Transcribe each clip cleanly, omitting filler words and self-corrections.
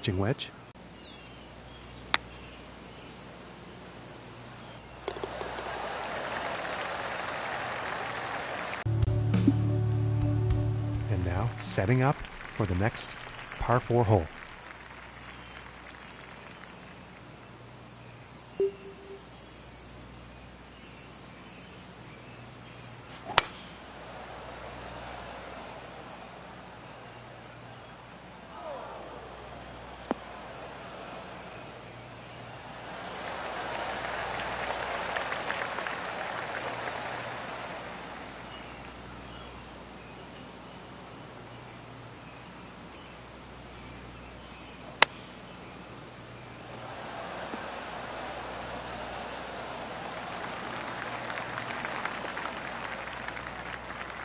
wedge. And now setting up for the next par 4 hole.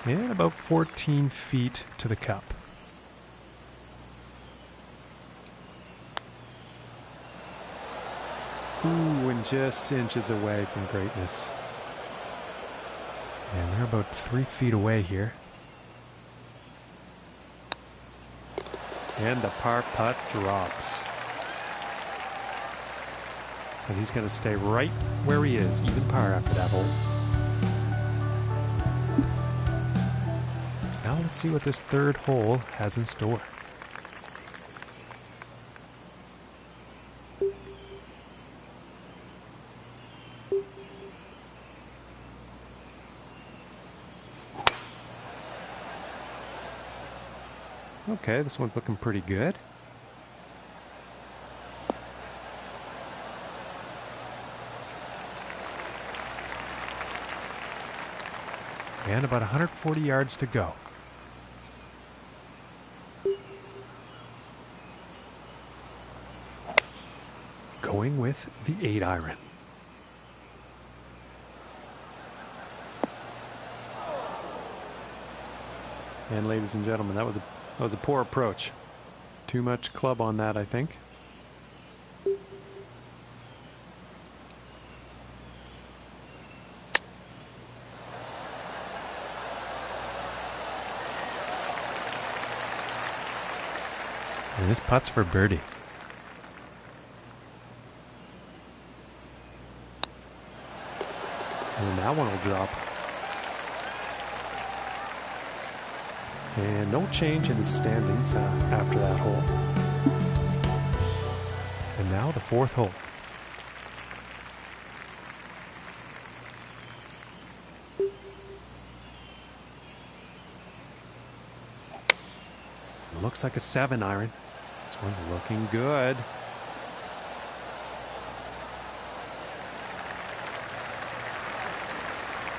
And about 14 feet to the cup. Ooh, and just inches away from greatness. And they're about 3 feet away here. And the par putt drops. And he's going to stay right where he is, even par after that hole. Now let's see what this third hole has in store. Okay, this one's looking pretty good. And about 140 yards to go. Going with the 8-iron. And ladies and gentlemen, that was a poor approach. Too much club on that, I think. And this putt's for birdie. And that one will drop. And no change in the standings after that hole. And now the 4th hole. Looks like a 7-iron. This one's looking good.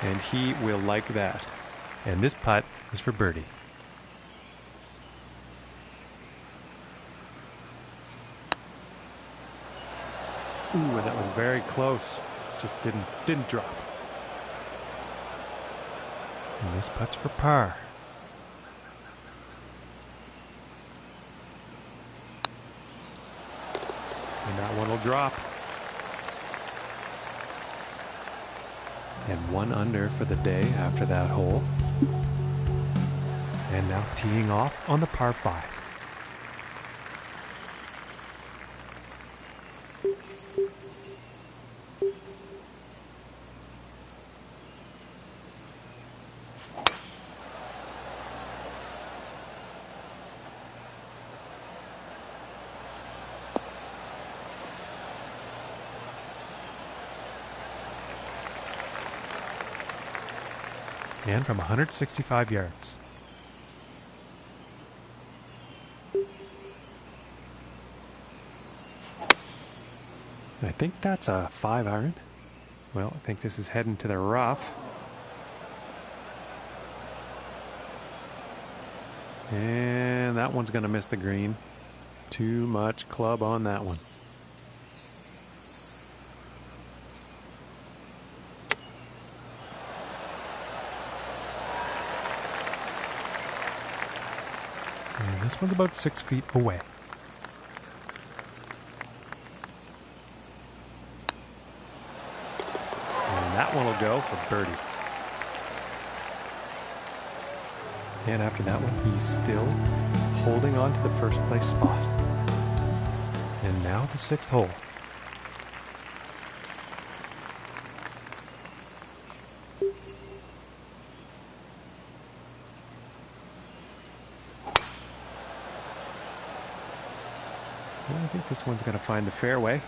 And he will like that. And this putt is for birdie. Ooh, and that was very close. Just didn't drop. And this putt's for par. And that one will drop. And 1 under for the day after that hole. And now teeing off on the par 5. And from 165 yards. I think that's a 5-iron. Well, I think this is heading to the rough. And that one's going to miss the green. Too much club on that one. And this one's about 6 feet away. And that one will go for birdie. And after that one, he's still holding on to the first place spot. And now the 6th hole. Well, I think this one's going to find the fairway.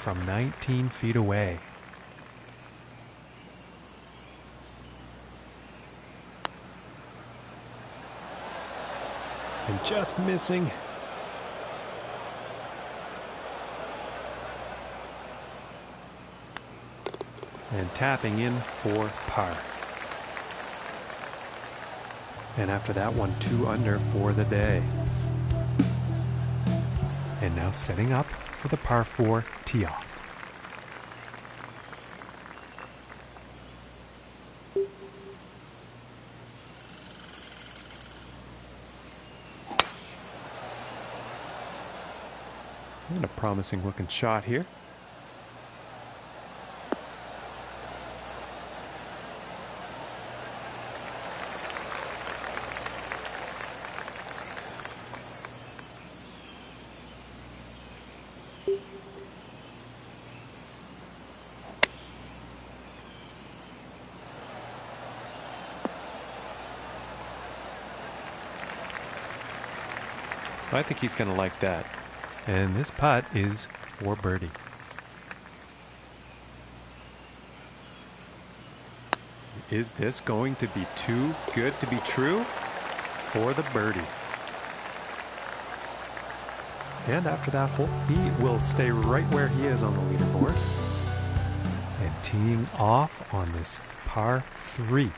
From 19 feet away. And just missing. And tapping in for par. And after that one, 2 under for the day. And now setting up for the par 4 tee off. And a promising looking shot here. I think he's going to like that. And this putt is for birdie. Is this going to be too good to be true for the birdie? And after that hole, he will stay right where he is on the leaderboard. And teeing off on this par 3.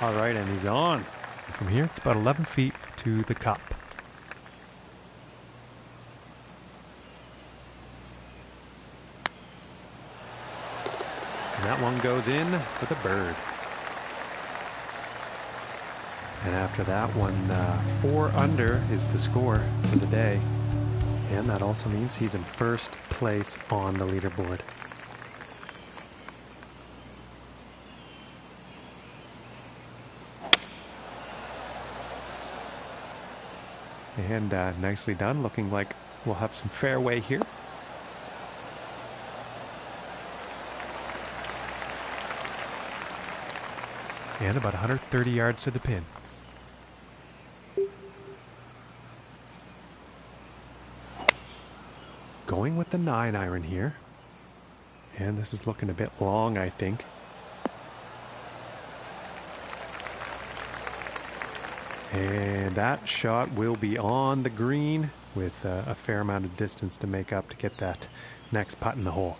All right, and he's on. From here, it's about 11 feet to the cup. And that one goes in for the bird. And after that one, 4 under is the score for the day. And that also means he's in first place on the leaderboard. And nicely done, looking like we'll have some fairway here. And about 130 yards to the pin. Going with the 9-iron here. And this is looking a bit long, I think. And that shot will be on the green with a fair amount of distance to make up to get that next putt in the hole.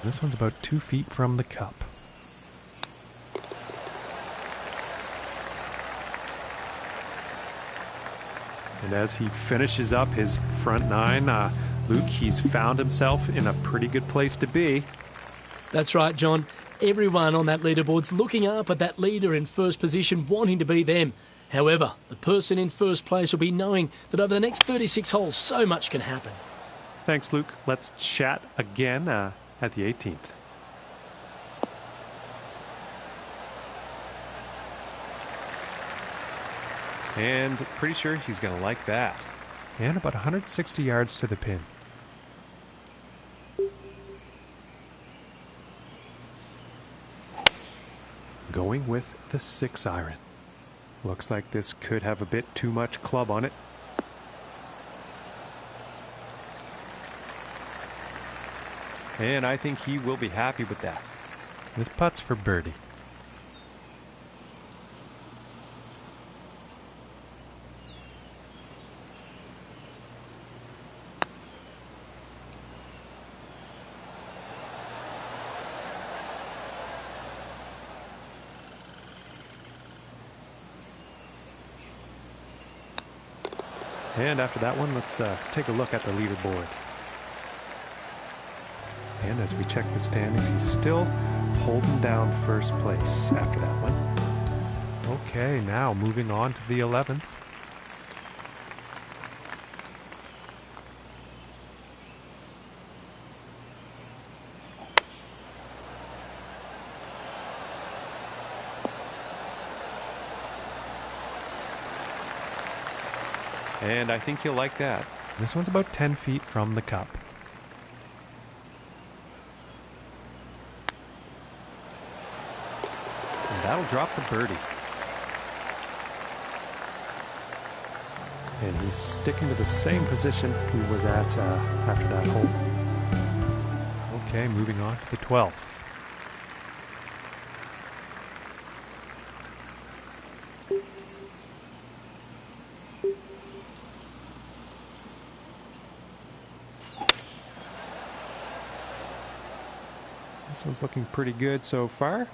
This one's about 2 feet from the cup. And as he finishes up his front 9, Luke, he's found himself in a pretty good place to be. That's right, John. Everyone on that leaderboard's looking up at that leader in first position, wanting to be them. However, the person in first place will be knowing that over the next 36 holes, so much can happen. Thanks, Luke. Let's chat again at the 18th. And pretty sure he's going to like that. And about 160 yards to the pin. Going with the 6-iron. Looks like this could have a bit too much club on it. And I think he will be happy with that. This putt's for birdie. And after that one, let's take a look at the leaderboard. And as we check the standings, he's still holding down first place after that one. Okay, now moving on to the 11th. And I think he'll like that. This one's about 10 feet from the cup. And that'll drop the birdie. And he's sticking to the same position he was at after that hole. Okay, moving on to the 12th. This one's looking pretty good so far.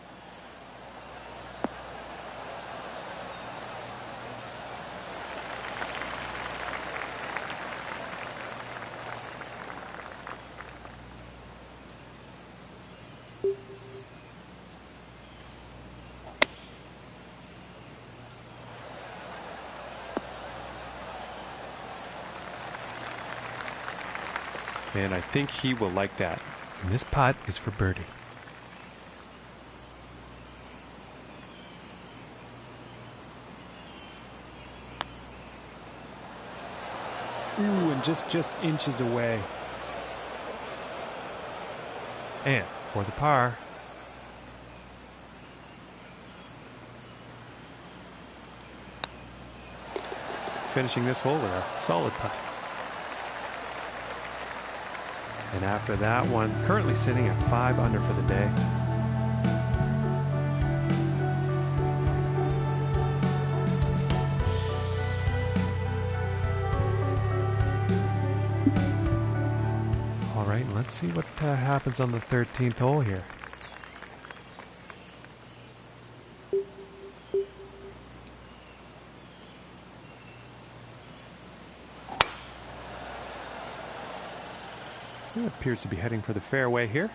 And I think he will like that. And this putt is for birdie. Ooh, and just inches away. And for the par. Finishing this hole with a solid putt. And after that one, currently sitting at 5 under for the day. All right, let's see what happens on the 13th hole here. It appears to be heading for the fairway here.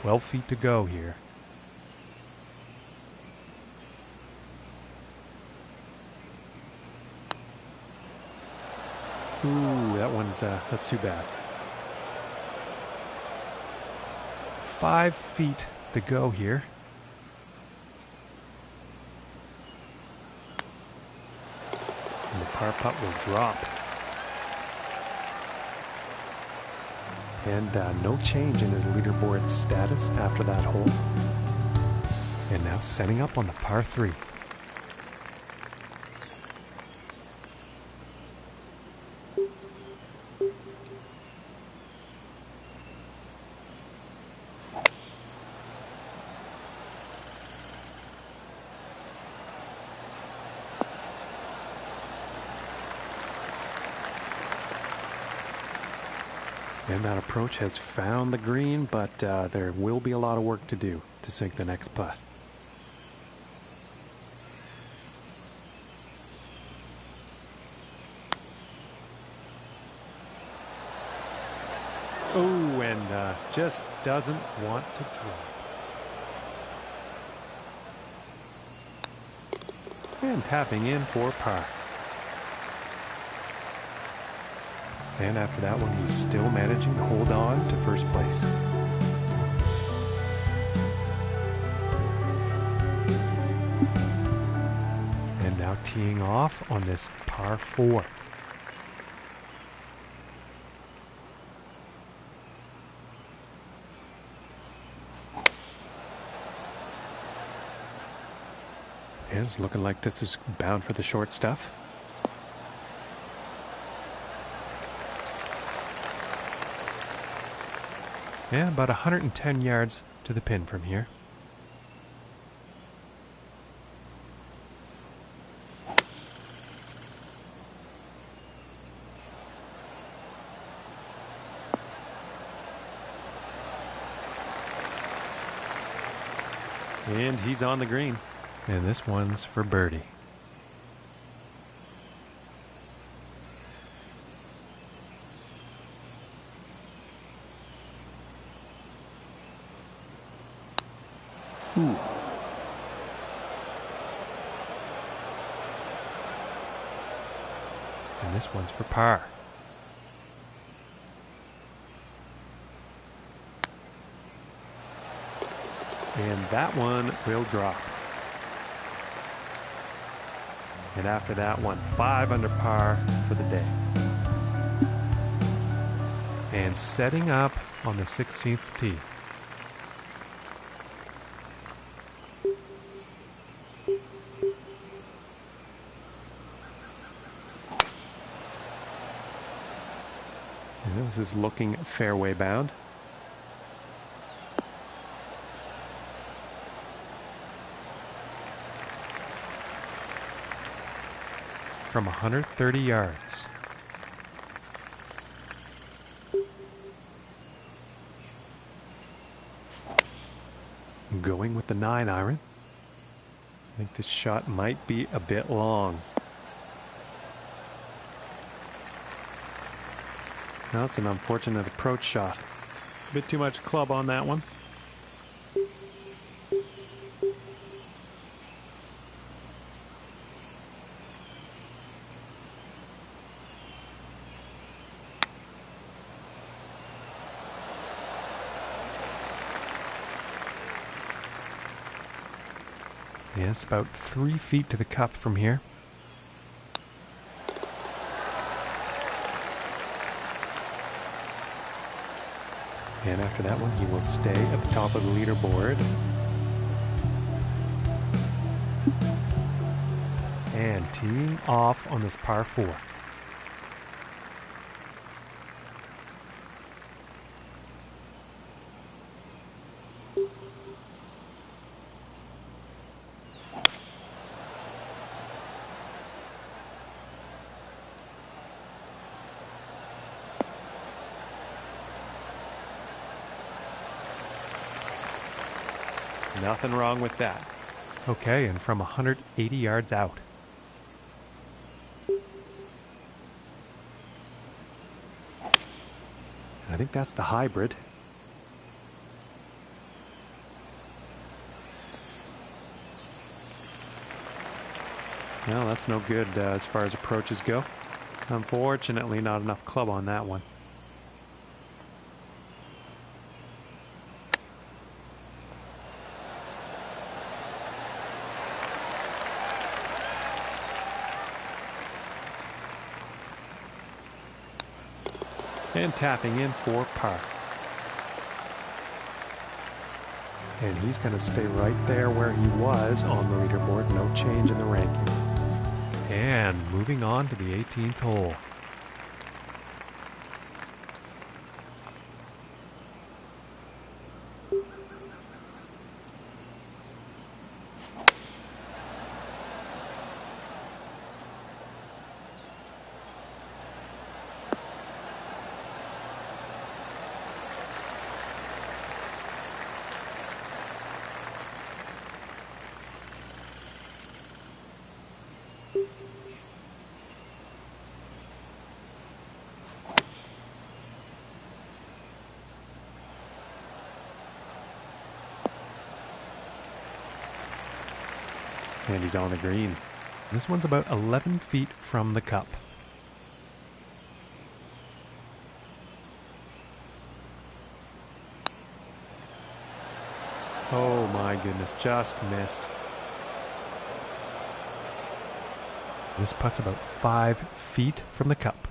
"12 feet to go here. Ooh, that one's that's too bad. 5 feet to go here. And the par putt will drop. And no change in his leaderboard status after that hole. And now setting up on the par 3. And that approach has found the green, but there will be a lot of work to do to sink the next putt. Oh, and just doesn't want to drop. And tapping in for par. And after that one, he's still managing to hold on to first place. teeing off on this par 4. And it's looking like this is bound for the short stuff. Yeah, about 110 yards to the pin from here. And he's on the green. And this one's for birdie. Ooh. And this one's for par. And that one will drop. And after that one, 5 under par for the day. And setting up on the 16th tee. And this is looking fairway bound. From 130 yards. Going with the 9-iron. I think this shot might be a bit long. Now it's an unfortunate approach shot. A bit too much club on that one. Yeah, it's about 3 feet to the cup from here. And after that one, he will stay at the top of the leaderboard. And teeing off on this par 4. Nothing wrong with that. Okay, and from 180 yards out. I think that's the hybrid. Well, that's no good as far as approaches go. Unfortunately, not enough club on that one. And tapping in for par. And he's going to stay right there where he was on the leaderboard. No change in the ranking. And moving on to the 18th hole. And he's on the green. This one's about 11 feet from the cup. Oh my goodness, just missed. This putt's about 5 feet from the cup.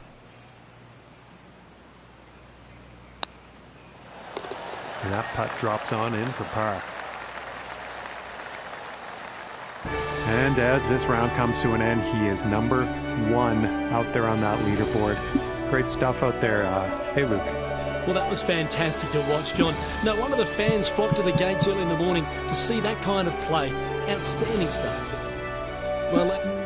And that putt drops on in for par. And as this round comes to an end, he is number 1 out there on that leaderboard. Great stuff out there. Hey, Luke. Well, that was fantastic to watch, John. No wonder the fans flocked to the gates early in the morning to see that kind of play. Outstanding stuff. Well,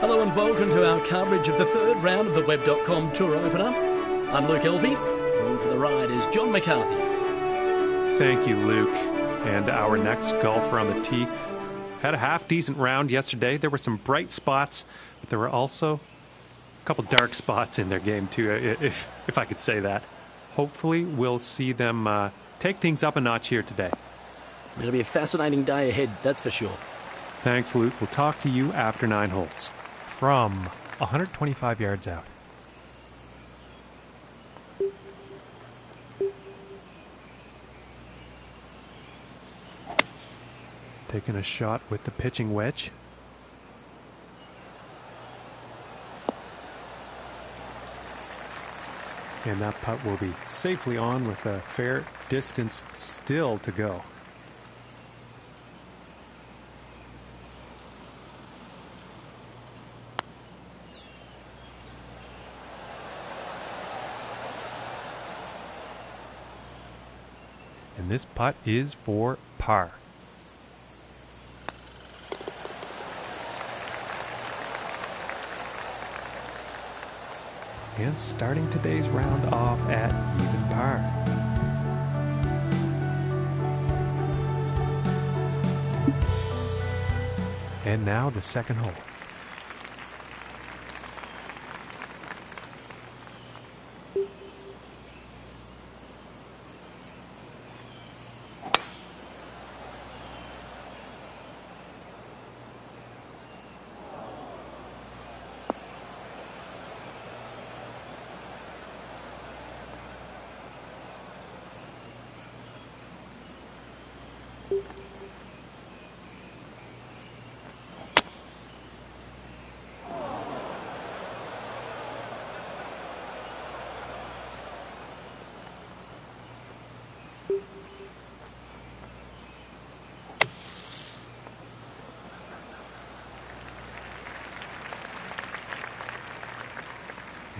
hello and welcome to our coverage of the third round of the Web.com Tour Opener. I'm Luke Elvey, and for the ride is John McCarthy. Thank you, Luke. And our next golfer on the tee had a half-decent round yesterday. There were some bright spots, but there were also a couple dark spots in their game too, if I could say that. Hopefully we'll see them take things up a notch here today. It'll be a fascinating day ahead, that's for sure. Thanks, Luke. We'll talk to you after 9 holes. From 125 yards out. Taking a shot with the pitching wedge. And that putt will be safely on with a fair distance still to go. And this putt is for par. And starting today's round off at even par. And now the second hole.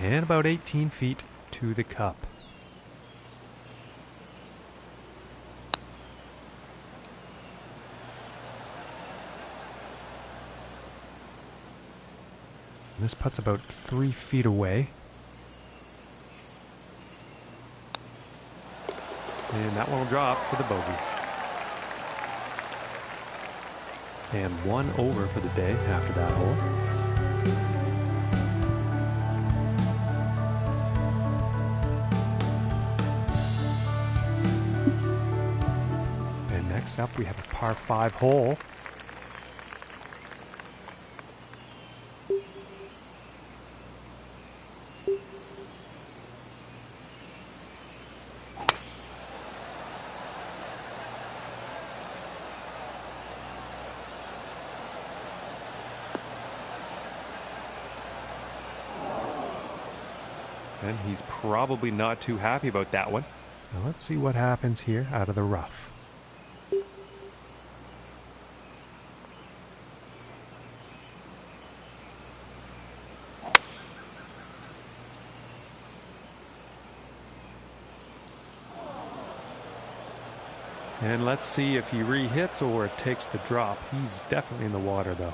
And about 18 feet to the cup. This putt's about 3 feet away. And that one will drop for the bogey. And 1 over for the day after that hole. And next up we have a par 5 hole. And he's probably not too happy about that one. Now let's see what happens here out of the rough. And let's see if he re-hits or takes the drop. He's definitely in the water though.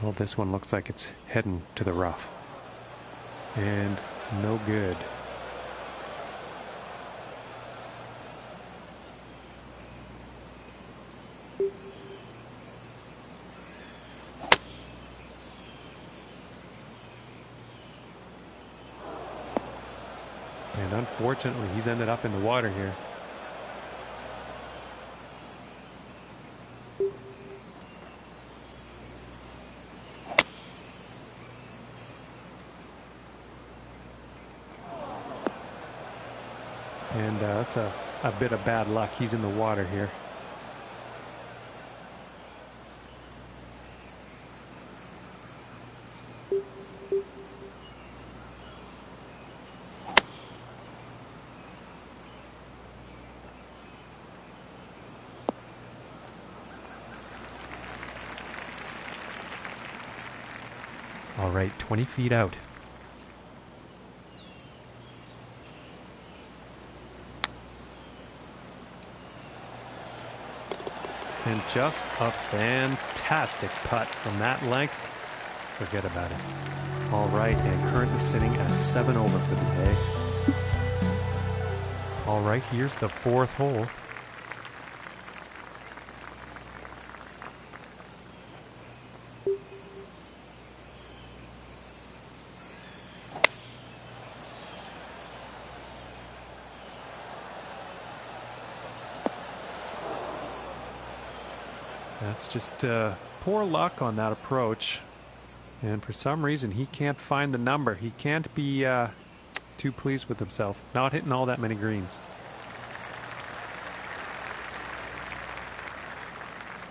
Well, this one looks like it's heading to the rough. And no good. And unfortunately, he's ended up in the water here. And that's a bit of bad luck. He's in the water here. All right, 20 feet out. And just a fantastic putt from that length. Forget about it. All right, and currently sitting at 7 over for the day. All right, here's the 4th hole. That's just poor luck on that approach. And for some reason, he can't find the number. He can't be too pleased with himself. Not hitting all that many greens.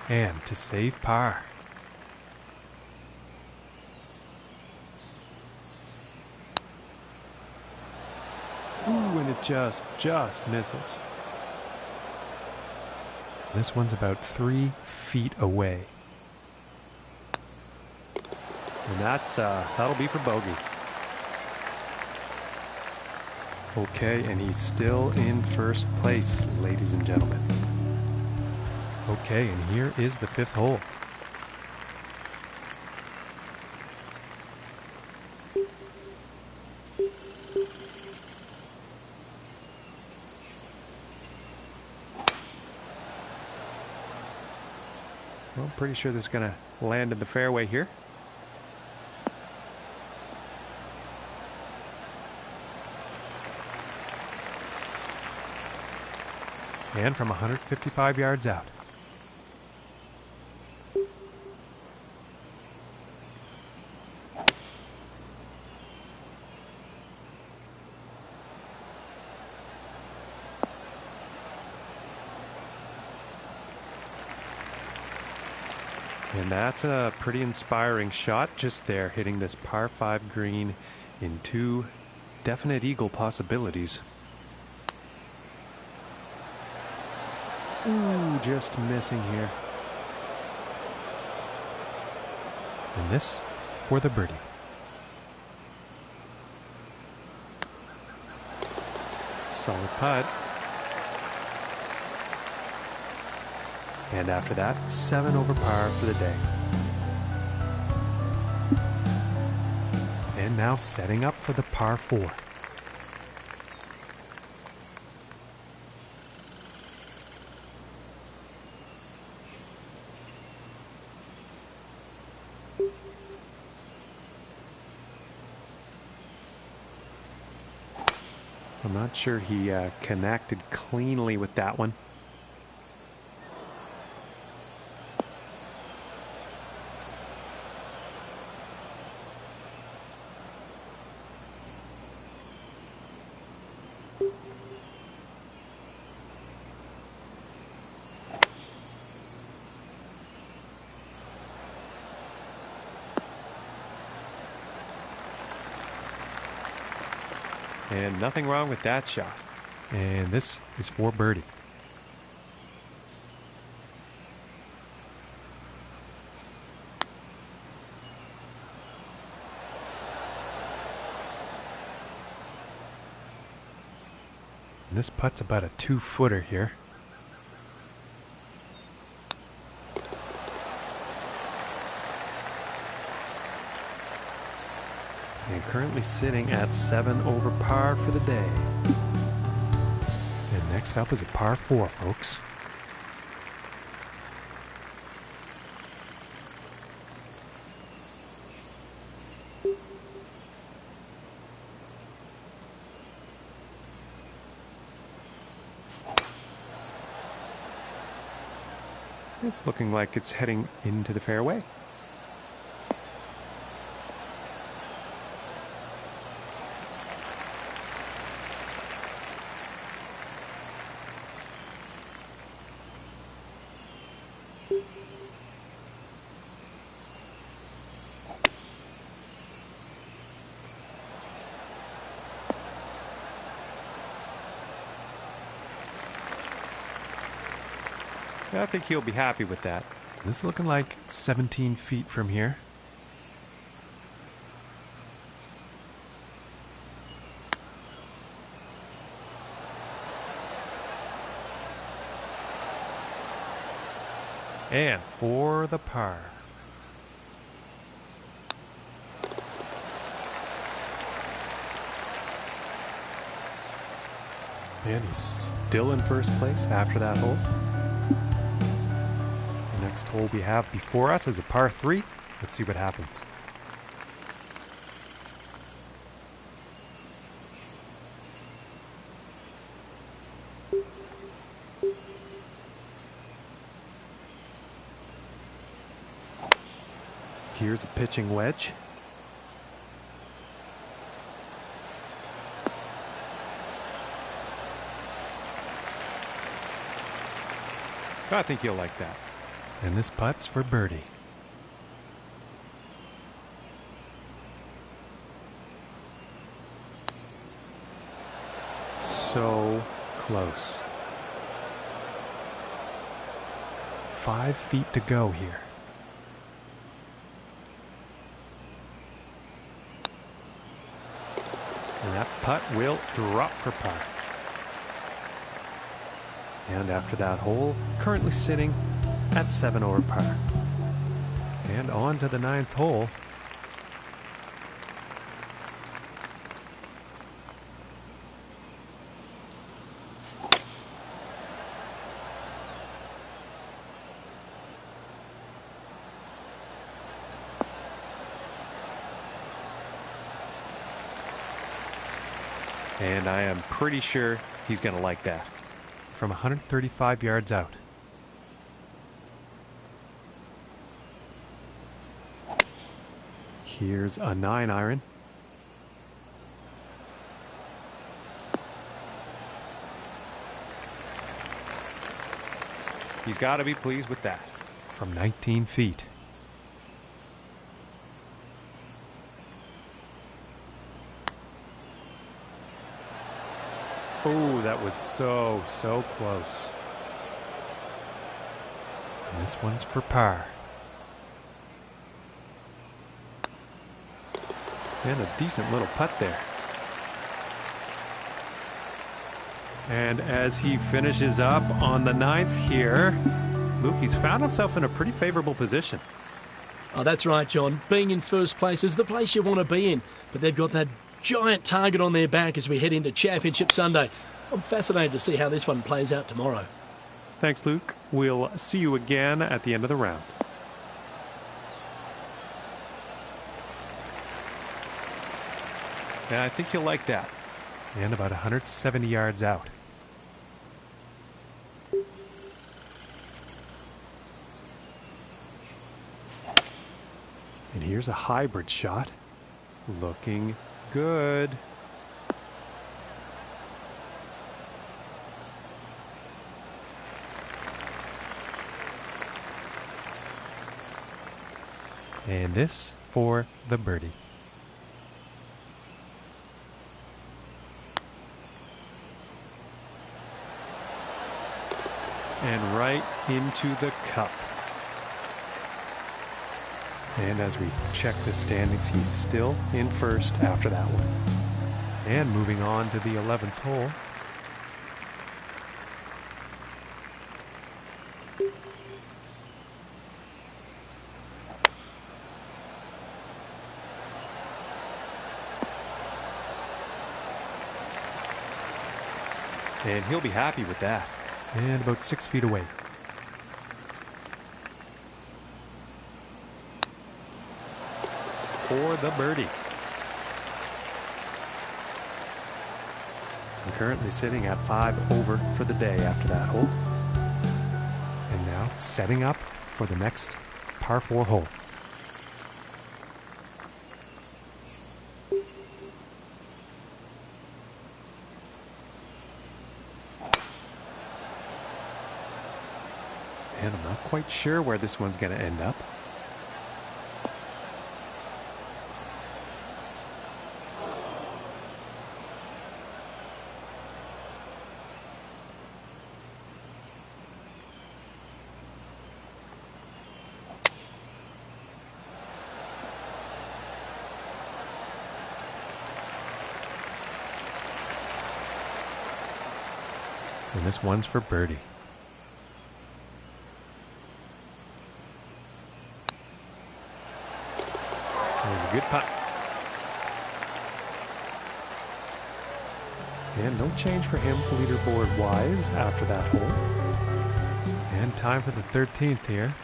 And to save par. Ooh, and it just misses. This one's about 3 feet away. And that'll be for bogey. Okay, and he's still in first place, ladies and gentlemen. Okay, and here is the 5th hole. Well, I'm pretty sure this is going to land in the fairway here. And from 155 yards out. And that's a pretty inspiring shot just there, hitting this par 5 green in 2 definite eagle possibilities. Ooh, just missing here. And this for the birdie. Solid putt. And after that, 7 over par for the day. And now setting up for the par 4. I'm not sure he connected cleanly with that one. And nothing wrong with that shot. And this is for birdie. And this putt's about a 2-footer here. And currently sitting at 7 over par for the day. And next up is a par 4, folks. It's looking like it's heading into the fairway. I think he'll be happy with that. This is looking like 17 feet from here. And for the par. And he's still in first place after that hole. Next hole we have before us is a par 3. Let's see what happens. Here's a pitching wedge. I think you'll like that. And this putt's for birdie. So close. 5 feet to go here. And that putt will drop for par. And after that hole, currently sitting at 7 over par. And on to the 9th hole. And I am pretty sure he's going to like that. From 135 yards out. Here's a 9-iron. He's got to be pleased with that. From 19 feet. Oh, that was so close. And this one's for par. And a decent little putt there. And as he finishes up on the 9th here, Luke, he's found himself in a pretty favorable position. Oh, that's right, John. Being in first place is the place you want to be in. But they've got that giant target on their back as we head into Championship Sunday. I'm fascinated to see how this one plays out tomorrow. Thanks, Luke. We'll see you again at the end of the round. Yeah, I think you'll like that. And about 170 yards out. And here's a hybrid shot. Looking good. And this for the birdie. And right into the cup. And as we check the standings, he's still in first after that one. And moving on to the 11th hole. And he'll be happy with that. And about 6 feet away. For the birdie. I'm currently sitting at 5 over for the day after that hole. And now setting up for the next par 4 hole. And I'm not quite sure where this one's going to end up. And this one's for birdie. And a good putt. And no change for him leaderboard-wise after that hole. And time for the 13th here.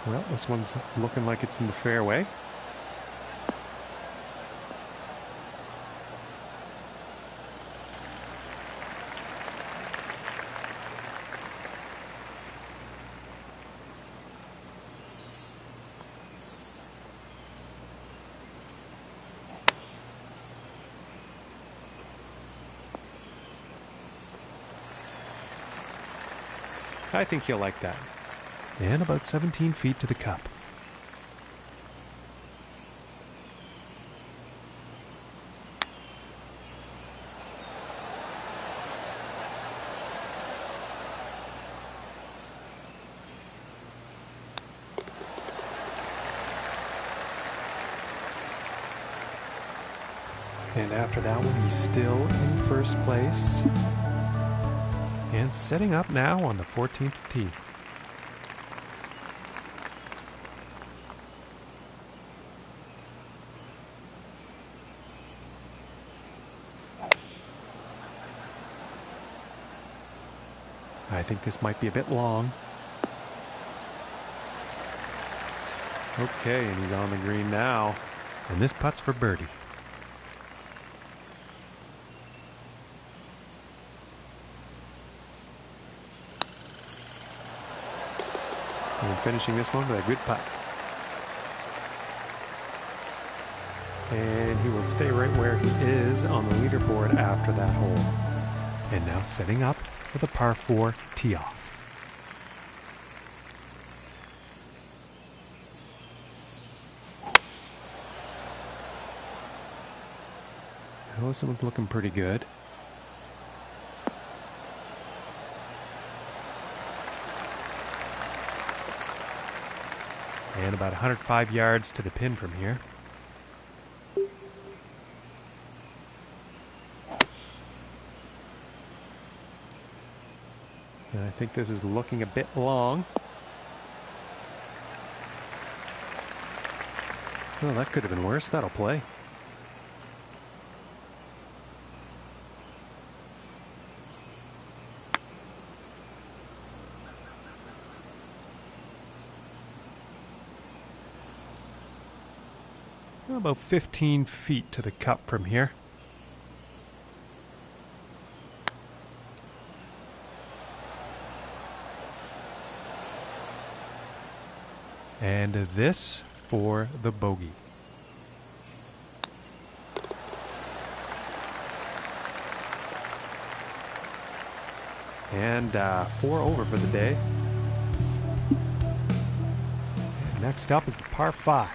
Well, this one's looking like it's in the fairway. I think he'll like that. And about 17 feet to the cup. And after that one, he's still in first place. And setting up now on the 14th tee. I think this might be a bit long. Okay, and he's on the green now. And this putt's for birdie. And finishing this one with a good putt. And he will stay right where he is on the leaderboard after that hole. And now setting up for the par 4 tee off. Oh, this one's looking pretty good. And about 105 yards to the pin from here. And I think this is looking a bit long. Well, that could have been worse. That'll play. About 15 feet to the cup from here. And this for the bogey. And 4 over for the day. And next up is the par 5.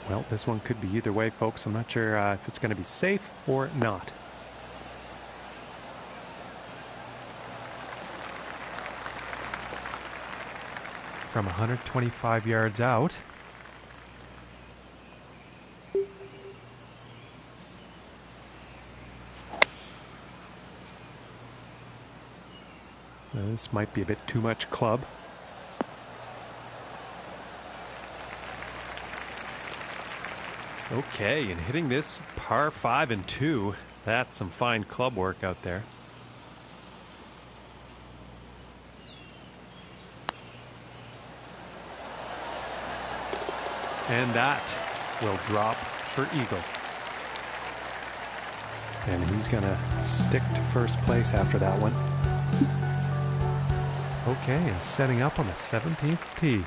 Well, this one could be either way, folks. I'm not sure if it's going to be safe or not. From 125 yards out. This might be a bit too much club. Okay, and hitting this par 5 and 2, that's some fine club work out there. And that will drop for eagle. And he's gonna stick to first place after that one. Okay, and setting up on the 17th tee.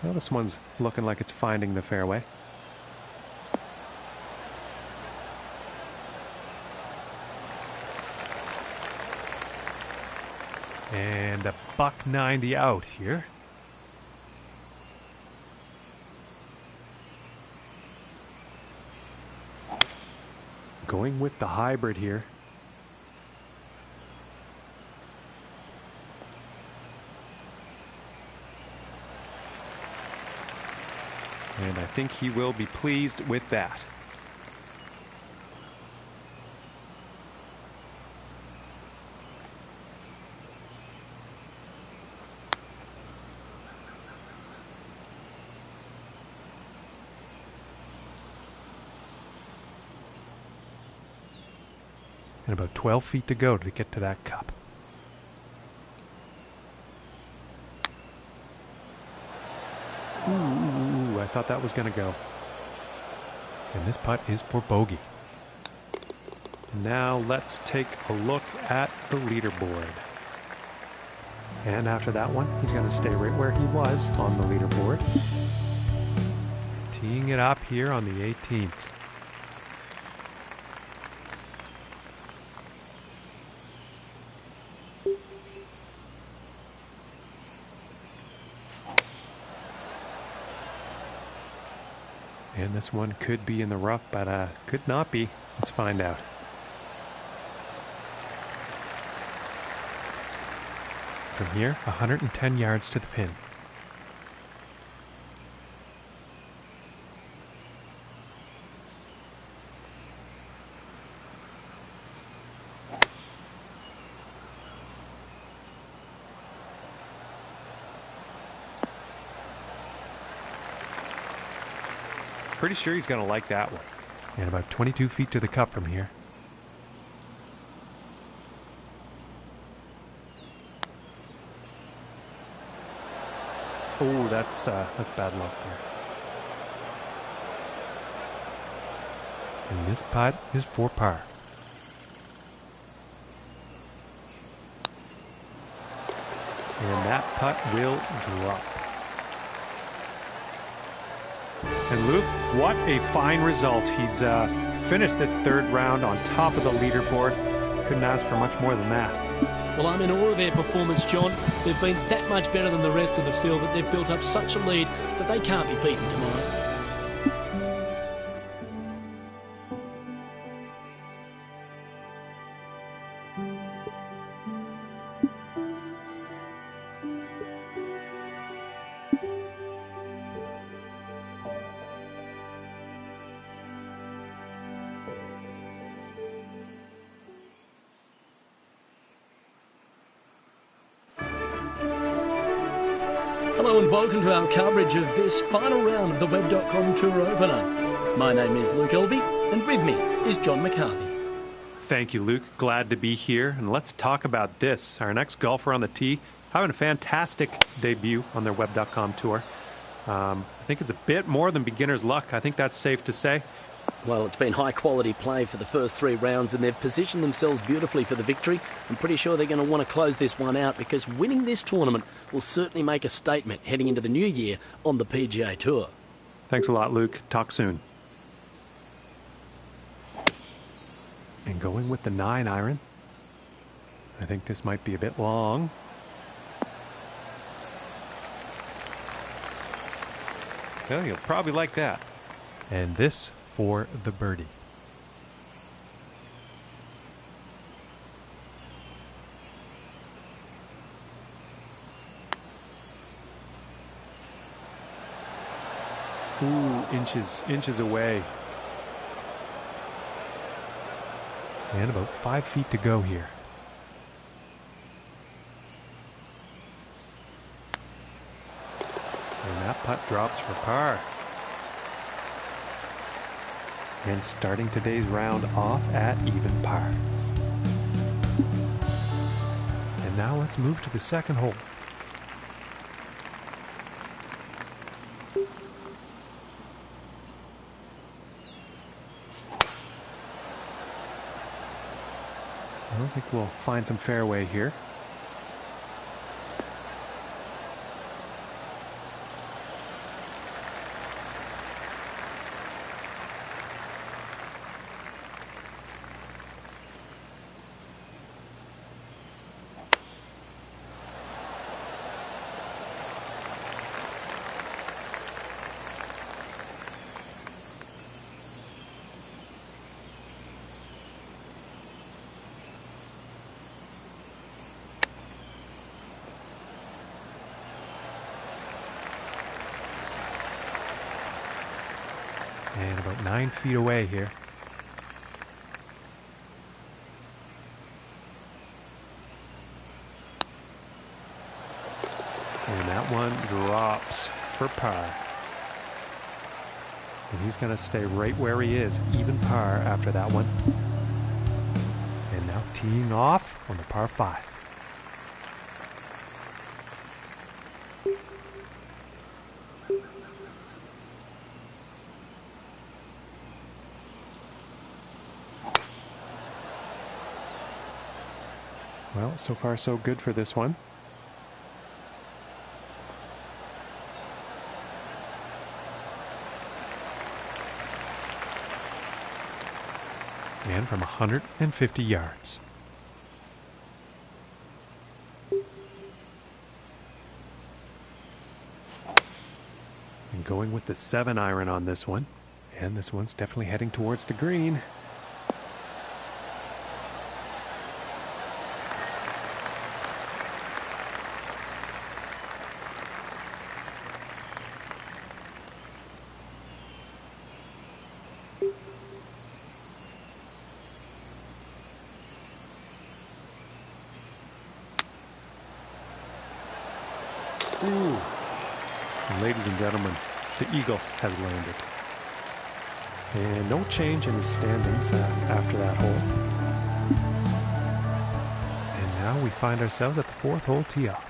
Well, this one's looking like it's finding the fairway. And a $190 out here. Going with the hybrid here. And I think he will be pleased with that. And about 12 feet to go to get to that cup. Ooh, I thought that was going to go. And this putt is for bogey. Now let's take a look at the leaderboard. And after that one, he's going to stay right where he was on the leaderboard. Teeing it up here on the 18th. And this one could be in the rough, but could not be. Let's find out. From here, 110 yards to the pin. Pretty sure he's going to like that one. And about 22 feet to the cup from here. Oh, that's bad luck there. And this putt is for par. And that putt will drop. And Luke, what a fine result. He's finished this third round on top of the leaderboard. Couldn't ask for much more than that. Well, I'm in awe of their performance, John. They've been that much better than the rest of the field that they've built up such a lead that they can't be beaten tomorrow. Hello and welcome to our coverage of this final round of the Web.com Tour Opener. My name is Luke Elvey, and with me is John McCarthy. Thank you, Luke. Glad to be here. And let's talk about this. Our next golfer on the tee having a fantastic debut on their Web.com Tour. I think it's a bit more than beginner's luck. I think that's safe to say. Well, it's been high-quality play for the first three rounds, and they've positioned themselves beautifully for the victory. I'm pretty sure they're going to want to close this one out because winning this tournament will certainly make a statement heading into the new year on the PGA Tour. Thanks a lot, Luke. Talk soon. And going with the 9-iron. I think this might be a bit long. Well, you'll probably like that. And this for the birdie. Ooh, inches away. And about 5 feet to go here. putt drops for par. And starting today's round off at even par. And now let's move to the second hole. I think we'll find some fairway here. And about 9 feet away here. And that one drops for par. And he's going to stay right where he is, even par after that one. And now teeing off on the par 5. Well, so far so good for this one. And from 150 yards. And going with the 7-iron on this one. And this one's definitely heading towards the green. Ooh. And ladies and gentlemen, the eagle has landed. And no change in the standings after that hole. And now we find ourselves at the 4th hole tee off.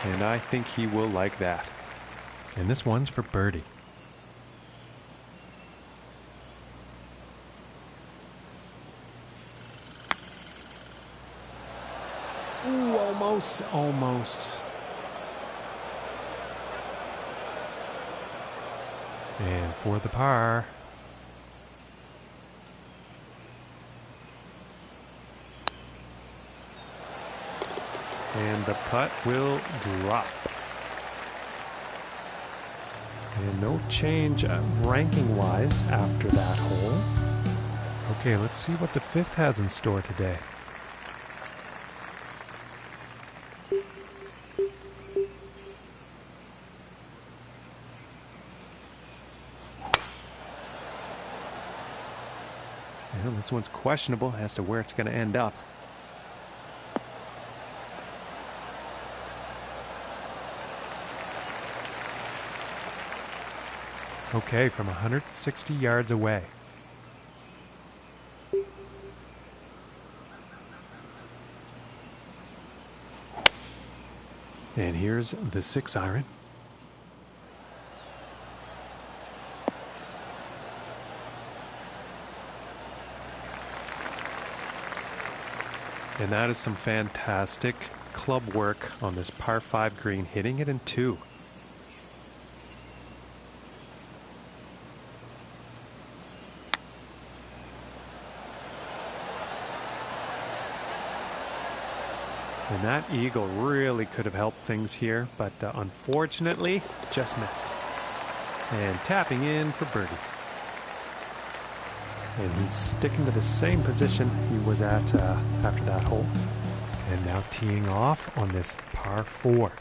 And I think he will like that. And this one's for birdie. Ooh, almost. And for the par. And the putt will drop. And no change ranking-wise after that hole. Okay, let's see what the 5th has in store today. And this one's questionable as to where it's going to end up. Okay, from 160 yards away. And here's the 6-iron. And that is some fantastic club work on this par 5 green, hitting it in 2. And that eagle really could have helped things here, but unfortunately, just missed. And tapping in for birdie. And he's sticking to the same position he was at after that hole. And now teeing off on this par 4.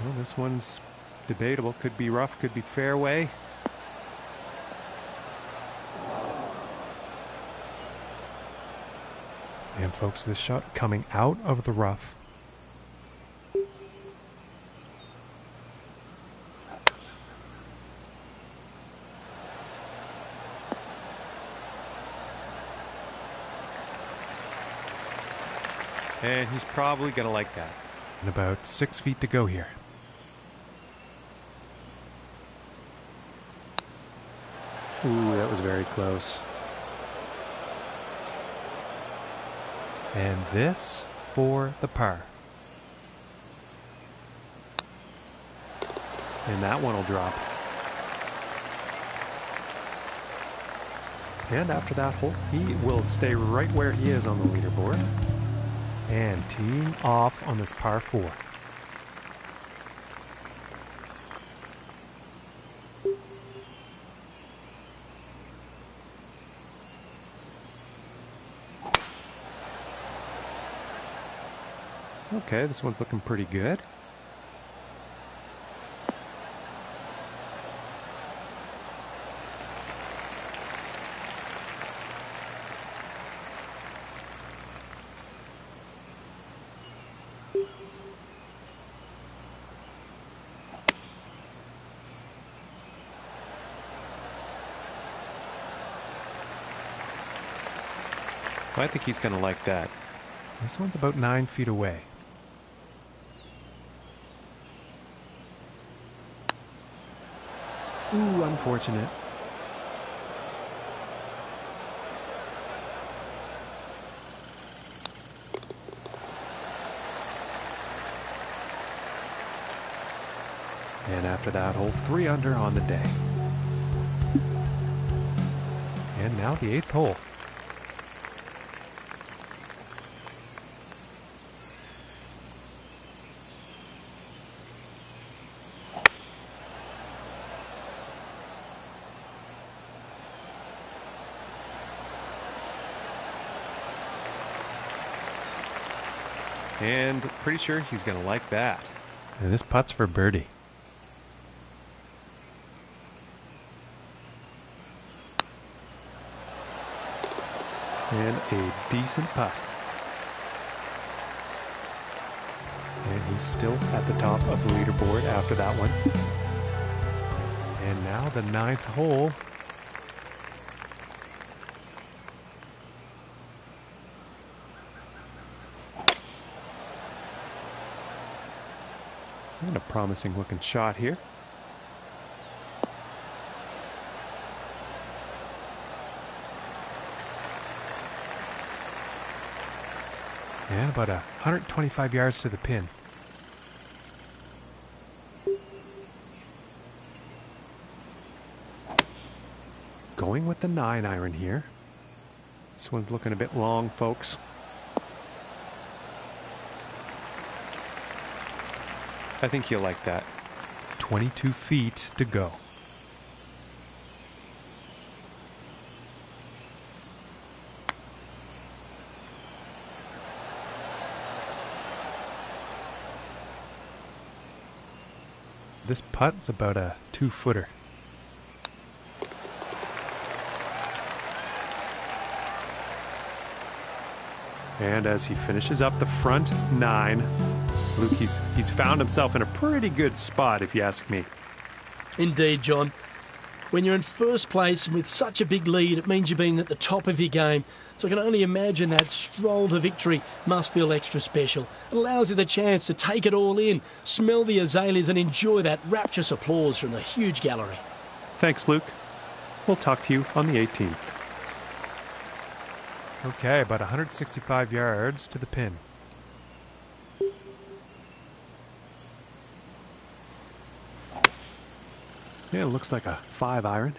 Well, this one's debatable. Could be rough, could be fairway. And folks, this shot coming out of the rough. And he's probably going to like that. And about 6 feet to go here. Ooh, that was very close. And this for the par. And that one will drop. And after that hole, he will stay right where he is on the leaderboard. And teeing off on this par 4. Okay, this one's looking pretty good. I think he's going to like that. This one's about 9 feet away. Ooh, unfortunate. And after that hole, 3 under on the day. And now the 8th hole. And pretty sure he's going to like that. And this putt's for birdie. And a decent putt. And he's still at the top of the leaderboard after that one. And now the 9th hole. And a promising looking shot here. And about 125 yards to the pin. Going with the 9-iron here. This one's looking a bit long, folks. I think he'll like that. 22 feet to go. This putt's about a 2-footer. And as he finishes up the front 9, Luke, he's found himself in a pretty good spot, if you ask me. Indeed, John. When you're in first place with such a big lead, it means you've been at the top of your game. So I can only imagine that stroll to victory must feel extra special. It allows you the chance to take it all in, smell the azaleas and enjoy that rapturous applause from the huge gallery. Thanks, Luke. We'll talk to you on the 18th. Okay, about 165 yards to the pin. Yeah, it looks like a 5-iron.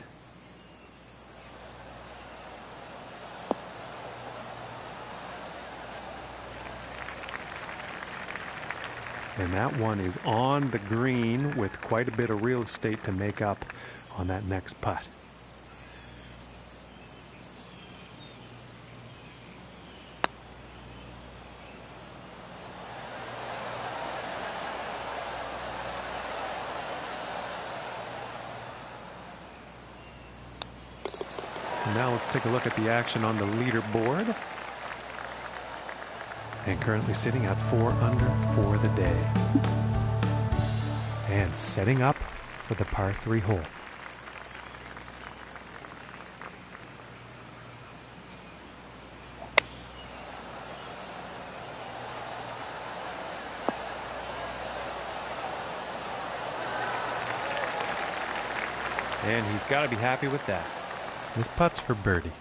And that one is on the green with quite a bit of real estate to make up on that next putt. Now let's take a look at the action on the leaderboard. And currently sitting at 4 under for the day. And setting up for the par 3 hole. And he's got to be happy with that. This putt's for birdie.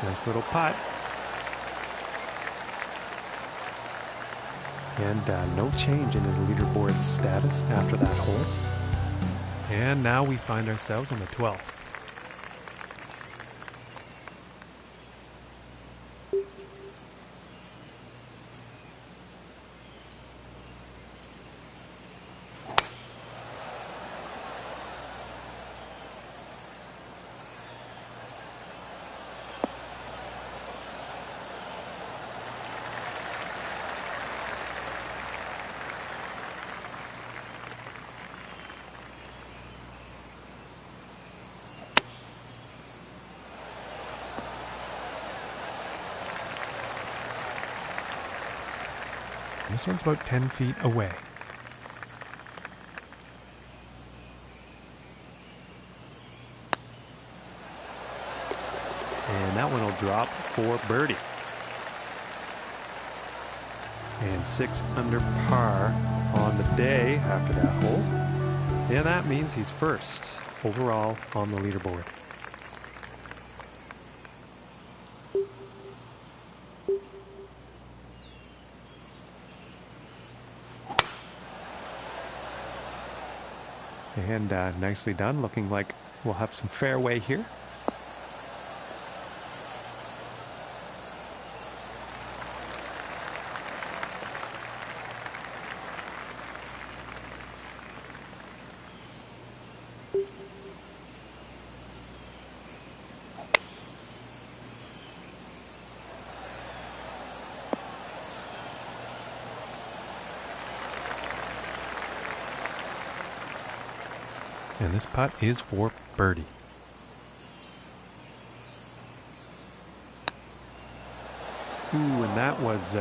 Nice little putt. And no change in his leaderboard status after that hole. And now we find ourselves on the 12th. This one's about 10 feet away. And that one will drop for birdie. And 6 under par on the day after that hole. And that means he's first overall on the leaderboard. And nicely done, looking like we'll have some fairway here. And this putt is for birdie. Ooh, and that was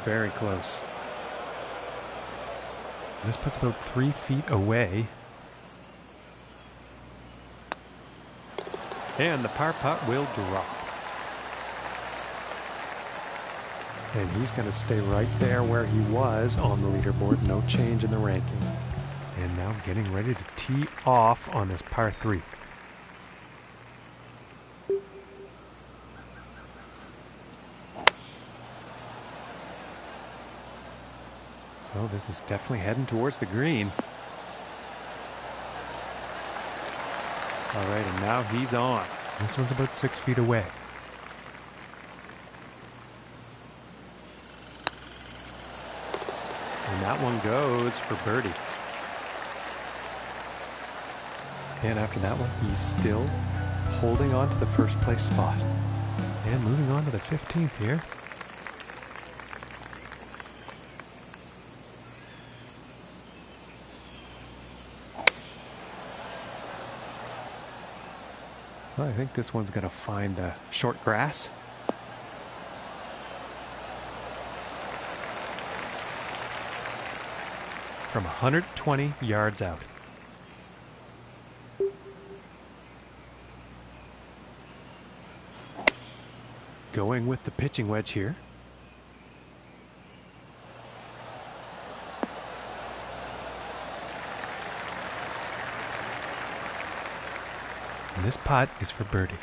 very close. This putt's about 3 feet away. And the par putt will drop. And he's going to stay right there where he was on the leaderboard. No change in the ranking. And now getting ready to tee off on this par 3. Oh, this is definitely heading towards the green. All right, and now he's on. This one's about 6 feet away. And that one goes for birdie. And after that one, he's still holding on to the first place spot. And moving on to the 15th here. Well, I think this one's going to find the short grass. From 120 yards out. Going with the pitching wedge here. And this putt is for birdie.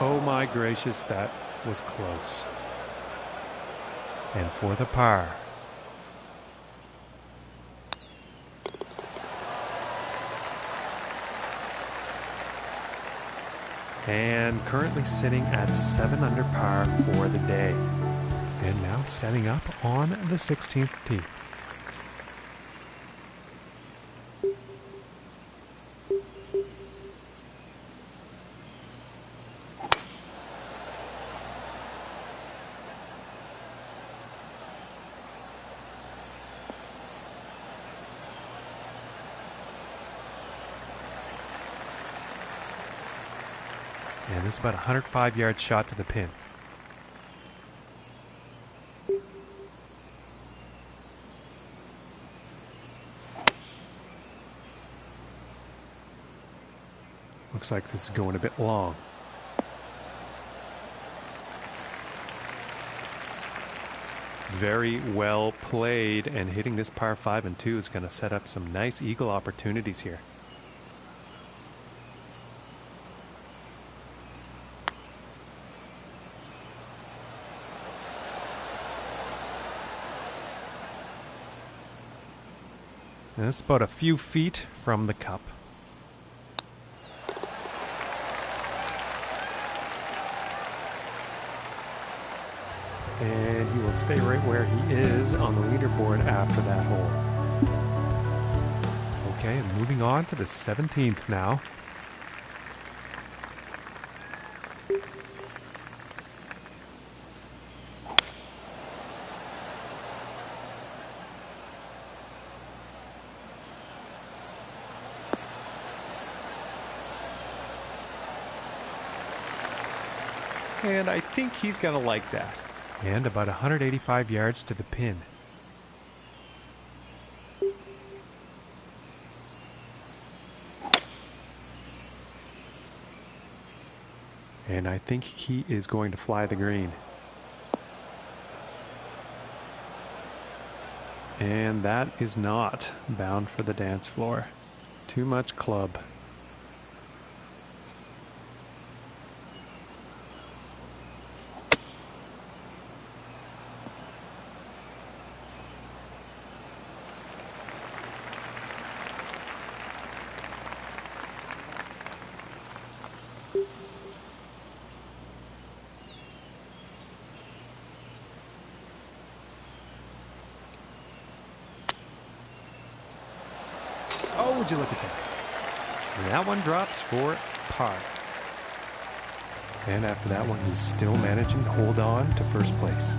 Oh my gracious, that was close. And for the par. And currently sitting at 7 under par for the day. And now setting up on the 16th tee. And this is about a 105-yard shot to the pin. Looks like this is going a bit long. Very well played, and hitting this par 5 and 2 is going to set up some nice eagle opportunities here. And it's about a few feet from the cup. And he will stay right where he is on the leaderboard after that hole. Okay, and moving on to the 17th now. And I think he's going to like that. And about 185 yards to the pin. And I think he is going to fly the green. And that is not bound for the dance floor. Too much club. Oh, would you look at that? And that one drops for par. And after that one, he's still managing to hold on to first place.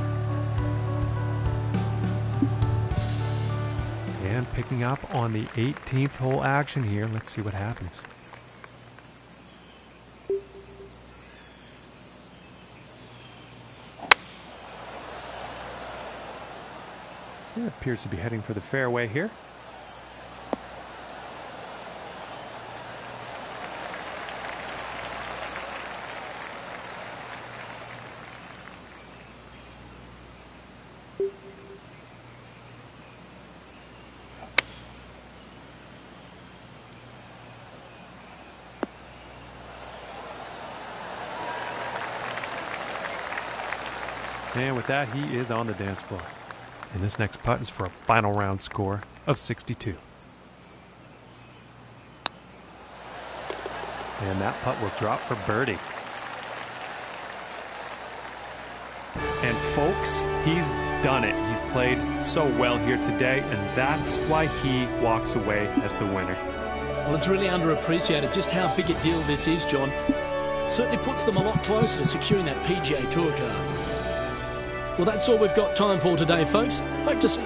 And picking up on the 18th hole action here. Let's see what happens. It appears to be heading for the fairway here. And with that, he is on the dance floor. And this next putt is for a final round score of 62. And that putt will drop for birdie. And folks, he's done it. He's played so well here today, and that's why he walks away as the winner. Well, it's really underappreciated just how big a deal this is, John. It certainly puts them a lot closer to securing that PGA Tour card. Well, that's all we've got time for today, folks. Hope to see